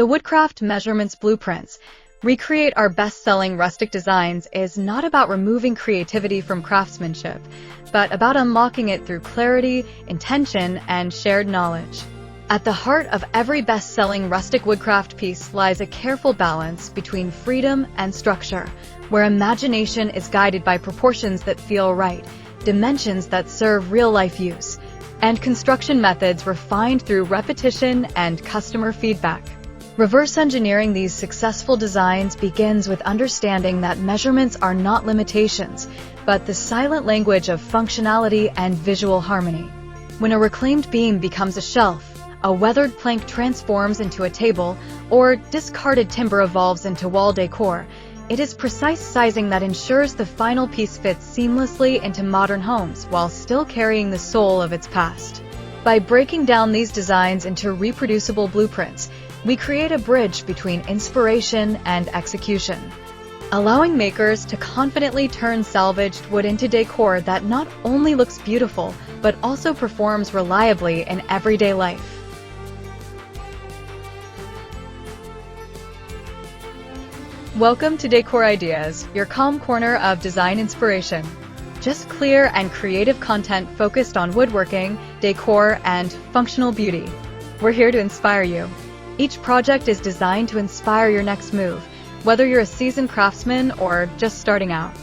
The Woodcraft Measurements Blueprints Recreate Our Best-Selling Rustic Designs is not about removing creativity from craftsmanship, but about unlocking it through clarity, intention, and shared knowledge. At the heart of every best-selling rustic woodcraft piece lies a careful balance between freedom and structure, where imagination is guided by proportions that feel right, dimensions that serve real-life use, and construction methods refined through repetition and customer feedback. Reverse engineering these successful designs begins with understanding that measurements are not limitations, but the silent language of functionality and visual harmony. When a reclaimed beam becomes a shelf, a weathered plank transforms into a table, or discarded timber evolves into wall decor, it is precise sizing that ensures the final piece fits seamlessly into modern homes while still carrying the soul of its past. By breaking down these designs into reproducible blueprints, we create a bridge between inspiration and execution, allowing makers to confidently turn salvaged wood into decor that not only looks beautiful, but also performs reliably in everyday life. Welcome to Decor Ideas, your calm corner of design inspiration. Just clear and creative content focused on woodworking, decor, and functional beauty. We're here to inspire you. Each project is designed to inspire your next move, whether you're a seasoned craftsman or just starting out.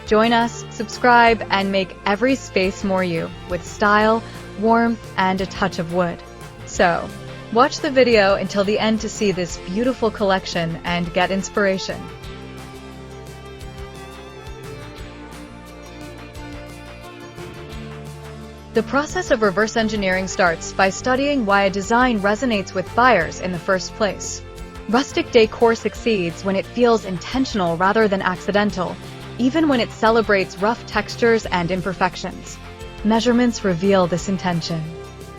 Join us, subscribe, and make every space more you, with style, warmth, and a touch of wood. So, watch the video until the end to see this beautiful collection and get inspiration. The process of reverse engineering starts by studying why a design resonates with buyers in the first place. Rustic decor succeeds when it feels intentional rather than accidental, even when it celebrates rough textures and imperfections. Measurements reveal this intention.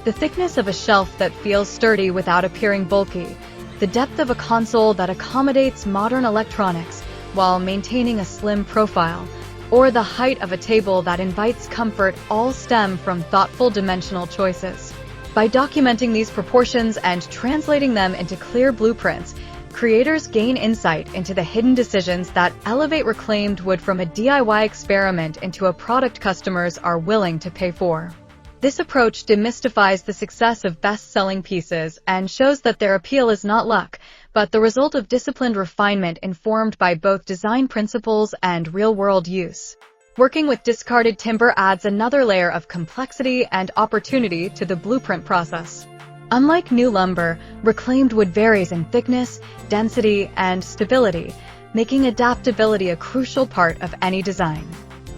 The thickness of a shelf that feels sturdy without appearing bulky, the depth of a console that accommodates modern electronics while maintaining a slim profile, or the height of a table that invites comfort all stem from thoughtful dimensional choices. By documenting these proportions and translating them into clear blueprints, creators gain insight into the hidden decisions that elevate reclaimed wood from a DIY experiment into a product customers are willing to pay for. This approach demystifies the success of best-selling pieces and shows that their appeal is not luck, but the result of disciplined refinement informed by both design principles and real-world use. Working with discarded timber adds another layer of complexity and opportunity to the blueprint process. Unlike new lumber, reclaimed wood varies in thickness, density, and stability, making adaptability a crucial part of any design.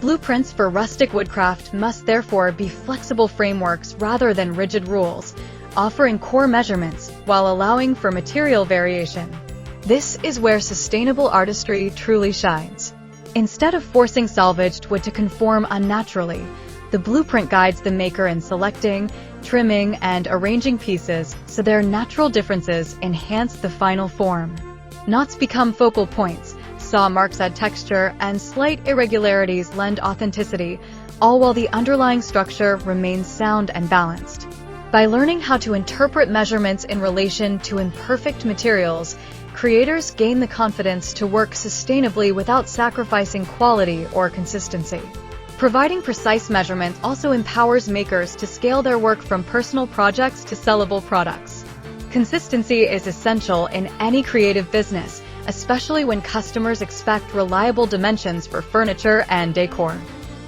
Blueprints for rustic woodcraft must therefore be flexible frameworks rather than rigid rules, offering core measurements while allowing for material variation. This is where sustainable artistry truly shines. Instead of forcing salvaged wood to conform unnaturally, the blueprint guides the maker in selecting, trimming, and arranging pieces so their natural differences enhance the final form. Knots become focal points, saw marks add texture, and slight irregularities lend authenticity, all while the underlying structure remains sound and balanced. By learning how to interpret measurements in relation to imperfect materials, creators gain the confidence to work sustainably without sacrificing quality or consistency. Providing precise measurements also empowers makers to scale their work from personal projects to sellable products. Consistency is essential in any creative business, especially when customers expect reliable dimensions for furniture and decor.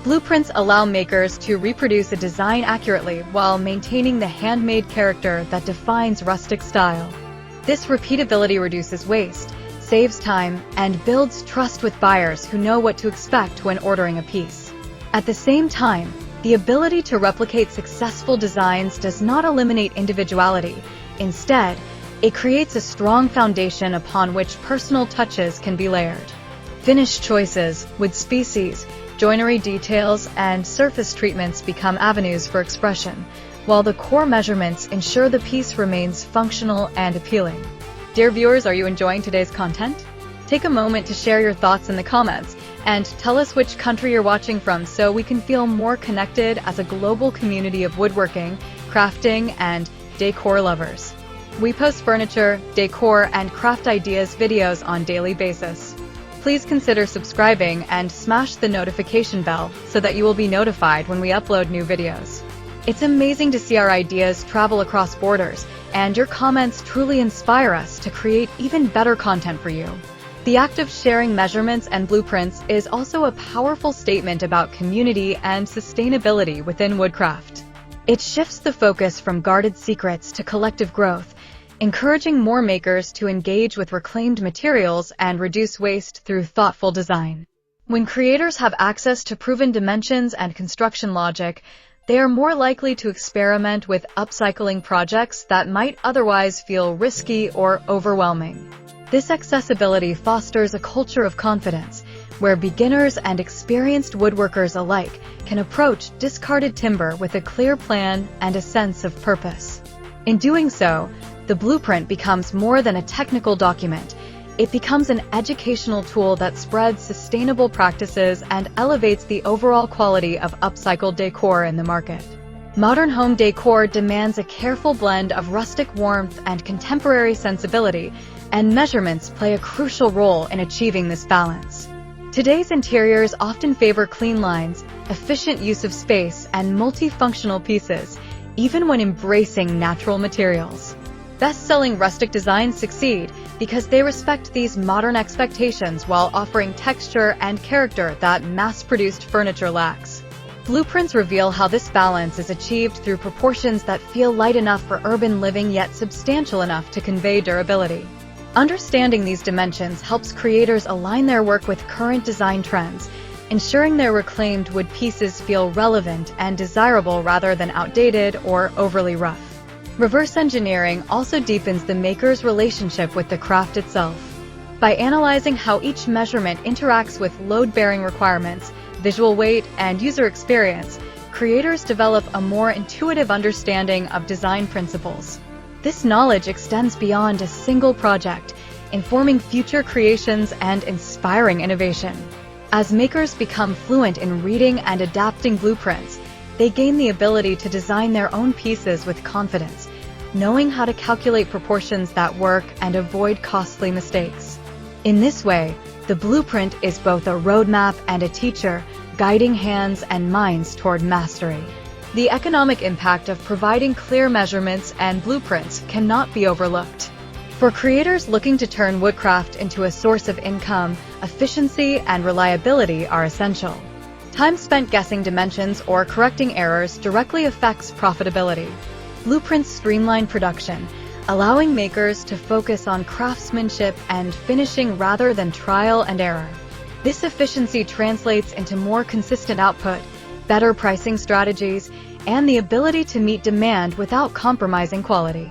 Blueprints allow makers to reproduce a design accurately while maintaining the handmade character that defines rustic style. This repeatability reduces waste, saves time, and builds trust with buyers who know what to expect when ordering a piece. At the same time, the ability to replicate successful designs does not eliminate individuality. Instead, it creates a strong foundation upon which personal touches can be layered. Finish choices, wood species, joinery details, and surface treatments become avenues for expression, while the core measurements ensure the piece remains functional and appealing. Dear viewers, are you enjoying today's content? Take a moment to share your thoughts in the comments, and tell us which country you're watching from so we can feel more connected as a global community of woodworking, crafting, and decor lovers. We post furniture, decor, and craft ideas videos on a daily basis. Please consider subscribing and smash the notification bell so that you will be notified when we upload new videos. It's amazing to see our ideas travel across borders, and your comments truly inspire us to create even better content for you. The act of sharing measurements and blueprints is also a powerful statement about community and sustainability within woodcraft. It shifts the focus from guarded secrets to collective growth, encouraging more makers to engage with reclaimed materials and reduce waste through thoughtful design. When creators have access to proven dimensions and construction logic, they are more likely to experiment with upcycling projects that might otherwise feel risky or overwhelming. This accessibility fosters a culture of confidence, where beginners and experienced woodworkers alike can approach discarded timber with a clear plan and a sense of purpose. In doing so, the blueprint becomes more than a technical document. It becomes an educational tool that spreads sustainable practices and elevates the overall quality of upcycled decor in the market. Modern home decor demands a careful blend of rustic warmth and contemporary sensibility, and measurements play a crucial role in achieving this balance. Today's interiors often favor clean lines, efficient use of space, and multifunctional pieces, even when embracing natural materials. Best-selling rustic designs succeed because they respect these modern expectations while offering texture and character that mass-produced furniture lacks. Blueprints reveal how this balance is achieved through proportions that feel light enough for urban living yet substantial enough to convey durability. Understanding these dimensions helps creators align their work with current design trends, ensuring their reclaimed wood pieces feel relevant and desirable rather than outdated or overly rough. Reverse engineering also deepens the maker's relationship with the craft itself. By analyzing how each measurement interacts with load-bearing requirements, visual weight, and user experience, creators develop a more intuitive understanding of design principles. This knowledge extends beyond a single project, informing future creations and inspiring innovation. As makers become fluent in reading and adapting blueprints, they gain the ability to design their own pieces with confidence, knowing how to calculate proportions that work and avoid costly mistakes. In this way, the blueprint is both a roadmap and a teacher, guiding hands and minds toward mastery. The economic impact of providing clear measurements and blueprints cannot be overlooked. For creators looking to turn woodcraft into a source of income, efficiency and reliability are essential. Time spent guessing dimensions or correcting errors directly affects profitability. Blueprints streamline production, allowing makers to focus on craftsmanship and finishing rather than trial and error. This efficiency translates into more consistent output, better pricing strategies, and the ability to meet demand without compromising quality.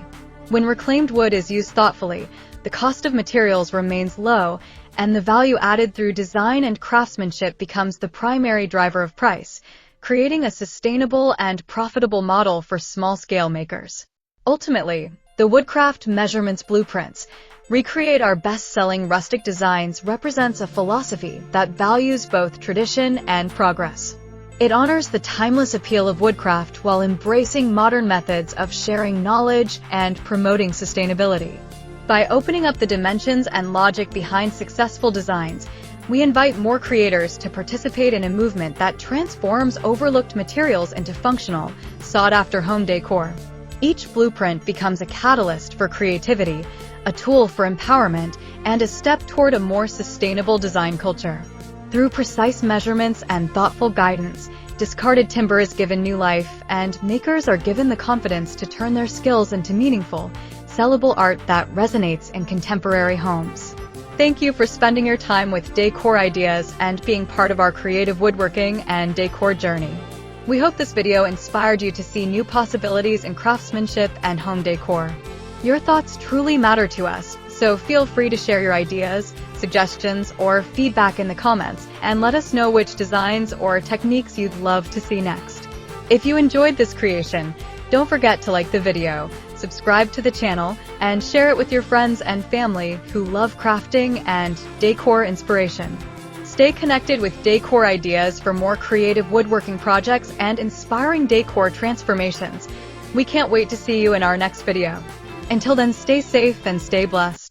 When reclaimed wood is used thoughtfully, the cost of materials remains low, and the value added through design and craftsmanship becomes the primary driver of price, creating a sustainable and profitable model for small-scale makers. Ultimately, the Woodcraft Measurements Blueprints, Recreate Our Best-Selling Rustic Designs represents a philosophy that values both tradition and progress. It honors the timeless appeal of woodcraft while embracing modern methods of sharing knowledge and promoting sustainability. By opening up the dimensions and logic behind successful designs, we invite more creators to participate in a movement that transforms overlooked materials into functional, sought-after home decor. Each blueprint becomes a catalyst for creativity, a tool for empowerment, and a step toward a more sustainable design culture. Through precise measurements and thoughtful guidance, discarded timber is given new life, and makers are given the confidence to turn their skills into meaningful, sellable art that resonates in contemporary homes. Thank you for spending your time with Decor Ideas and being part of our creative woodworking and decor journey. We hope this video inspired you to see new possibilities in craftsmanship and home decor. Your thoughts truly matter to us, so feel free to share your ideas, suggestions, or feedback in the comments, and let us know which designs or techniques you'd love to see next. If you enjoyed this creation, don't forget to like the video, subscribe to the channel, and share it with your friends and family who love crafting and decor inspiration. Stay connected with Decor Ideas for more creative woodworking projects and inspiring decor transformations. We can't wait to see you in our next video. Until then, stay safe and stay blessed.